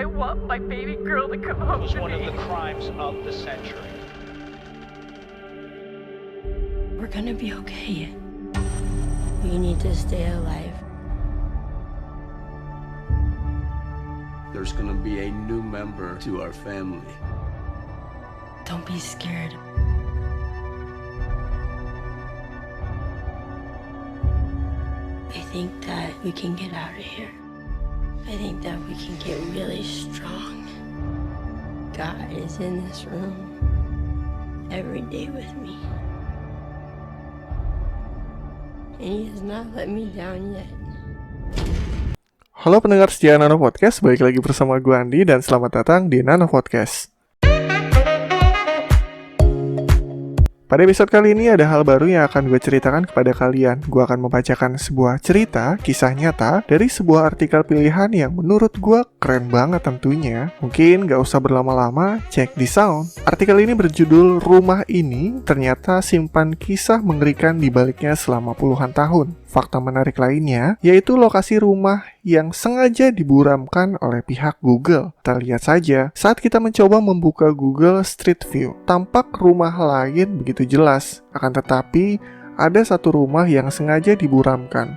I want my baby girl to come home was to one of me. the crimes of the century. We're gonna be okay. We need to stay alive. There's gonna be a new member to our family. Don't be scared. I think that we can get out of here. I think that we can get really strong. God is in this room every day with me. And He has not let me down yet. Halo pendengar setia Nano Podcast, balik lagi bersama gue Andi dan selamat datang di Nano Podcast. Pada episode kali ini ada hal baru yang akan gue ceritakan kepada kalian. Gue akan membacakan sebuah cerita, kisah nyata dari sebuah artikel pilihan yang menurut gue keren banget tentunya. Mungkin gak usah berlama-lama, check this out. Artikel ini berjudul Rumah Ini Ternyata Simpan Kisah Mengerikan di Baliknya Selama Puluhan Tahun. Fakta menarik lainnya yaitu lokasi rumah yang sengaja diburamkan oleh pihak Google. Kita lihat saja, saat kita mencoba membuka Google Street View, tampak rumah lain begitu jelas. Akan tetapi, ada satu rumah yang sengaja diburamkan.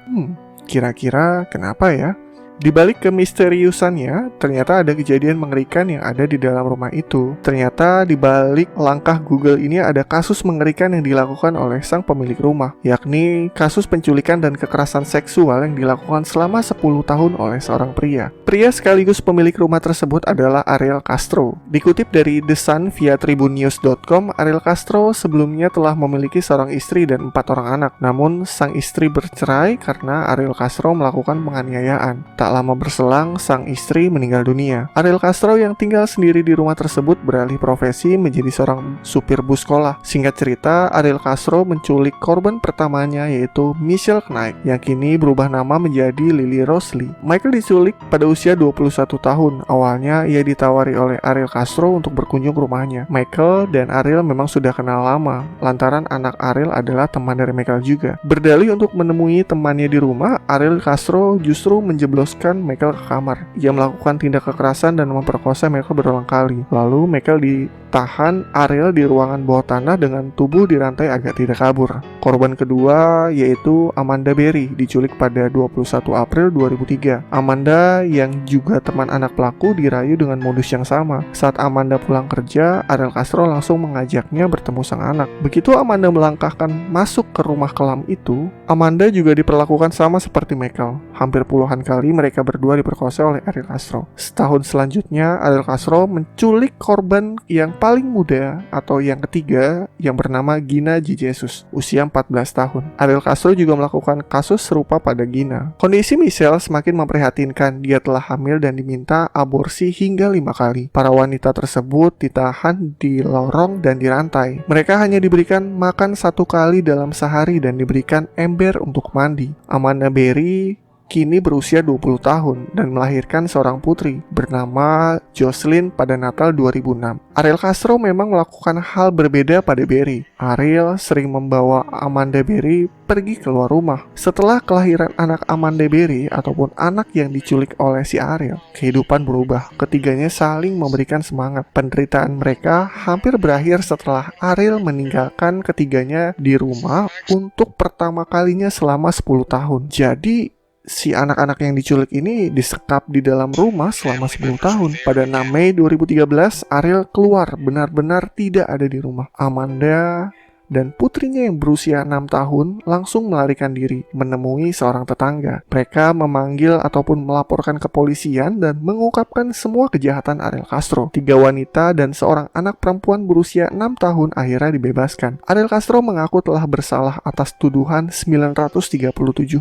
Kira-kira kenapa ya? Di balik kemisteriusannya, ternyata ada kejadian mengerikan yang ada di dalam rumah itu. Ternyata di balik langkah Google ini ada kasus mengerikan yang dilakukan oleh sang pemilik rumah, yakni kasus penculikan dan kekerasan seksual yang dilakukan selama 10 tahun oleh seorang pria. Pria sekaligus pemilik rumah tersebut adalah Ariel Castro. Dikutip dari The Sun via tribunnews.com, Ariel Castro sebelumnya telah memiliki seorang istri dan 4 orang anak. Namun, sang istri bercerai karena Ariel Castro melakukan penganiayaan. Tak lama berselang, sang istri meninggal dunia. Ariel Castro yang tinggal sendiri di rumah tersebut beralih profesi menjadi seorang supir bus sekolah. Singkat cerita, Ariel Castro menculik korban pertamanya yaitu Michelle Knight, yang kini berubah nama menjadi Lily Rose Lee. Michael diculik pada usia 21 tahun. Awalnya, ia ditawari oleh Ariel Castro untuk berkunjung ke rumahnya. Michael dan Ariel memang sudah kenal lama, lantaran anak Ariel adalah teman dari Michael juga. Berdalih untuk menemui temannya di rumah, Ariel Castro justru menjebloskan Michael ke kamar. Ia melakukan tindak kekerasan dan memperkosa Michael berulang kali. Lalu Michael ditahan Ariel di ruangan bawah tanah dengan tubuh dirantai agar tidak kabur. Korban kedua yaitu Amanda Berry, diculik pada 21 April 2003. Amanda yang juga teman anak pelaku dirayu dengan modus yang sama. Saat Amanda pulang kerja, Ariel Castro langsung mengajaknya bertemu sang anak. Begitu Amanda melangkahkan masuk ke rumah kelam itu, Amanda juga diperlakukan sama seperti Michael. Hampir puluhan kali mereka berdua diperkosa oleh Ariel Castro. Setahun selanjutnya, Ariel Castro menculik korban yang paling muda atau yang ketiga yang bernama Gina G. Jesus, usia 14 tahun. Ariel Castro juga melakukan kasus serupa pada Gina. Kondisi Michelle semakin memprihatinkan. Dia telah hamil dan diminta aborsi hingga 5 kali. Para wanita tersebut ditahan di lorong dan dirantai. Mereka hanya diberikan makan 1 kali dalam sehari dan diberikan ember untuk mandi. Amanda Berry kini berusia 20 tahun dan melahirkan seorang putri bernama Jocelyn pada Natal 2006. Ariel Castro memang melakukan hal berbeda pada Berry. Ariel sering membawa Amanda Berry pergi keluar rumah. Setelah kelahiran anak Amanda Berry ataupun anak yang diculik oleh si Ariel, kehidupan berubah. Ketiganya saling memberikan semangat. Penderitaan mereka hampir berakhir setelah Ariel meninggalkan ketiganya di rumah untuk pertama kalinya selama 10 tahun. Jadi si anak-anak yang diculik ini disekap di dalam rumah selama 10 tahun. Pada 6 Mei 2013, Ariel keluar, benar-benar tidak ada di rumah. Amanda dan putrinya yang berusia 6 tahun langsung melarikan diri menemui seorang tetangga. Mereka memanggil ataupun melaporkan kepolisian dan mengungkapkan semua kejahatan Ariel Castro. 3 wanita dan seorang anak perempuan berusia 6 tahun akhirnya dibebaskan. Ariel Castro mengaku telah bersalah atas tuduhan 937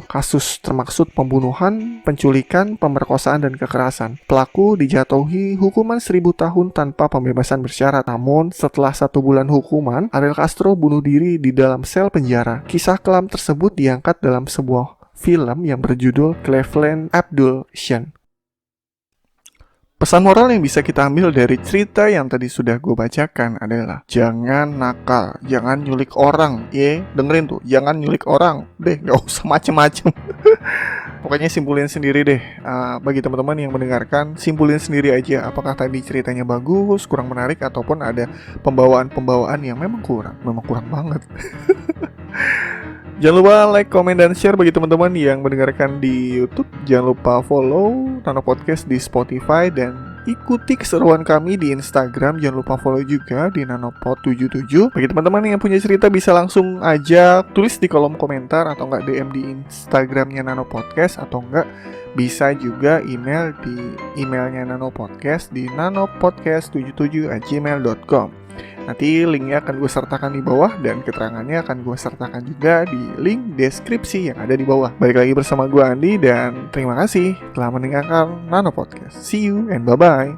kasus termaksud pembunuhan, penculikan, pemerkosaan, dan kekerasan. Pelaku dijatuhi hukuman 1000 tahun tanpa pembebasan bersyarat. Namun setelah 1 bulan hukuman, Ariel Castro bunuh diri di dalam sel penjara. Kisah kelam tersebut diangkat dalam sebuah film yang berjudul Cleveland Abduction. Pesan moral yang bisa kita ambil dari cerita yang tadi sudah gue bacakan adalah jangan nakal, jangan nyulik orang. Dengerin tuh, jangan nyulik orang. Deh, gak usah macem-macem. Pokoknya simpulin sendiri deh. Bagi teman-teman yang mendengarkan, simpulin sendiri aja apakah tadi ceritanya bagus, kurang menarik, ataupun ada pembawaan-pembawaan yang memang kurang banget. Jangan lupa like, comment, dan share bagi teman-teman yang mendengarkan di YouTube. Jangan lupa follow Nano Podcast di Spotify dan ikuti keseruan kami di Instagram. Jangan lupa follow juga di nanopod77. Bagi teman-teman yang punya cerita bisa langsung aja tulis di kolom komentar atau enggak DM di Instagramnya Nano Podcast, atau enggak bisa juga email di emailnya Nano Podcast di nanopodcast77@gmail.com. Nanti linknya akan gue sertakan di bawah dan keterangannya akan gue sertakan juga di link deskripsi yang ada di bawah. Balik lagi bersama gue Andi dan terima kasih telah mendengarkan Nano Podcast. See you and bye-bye.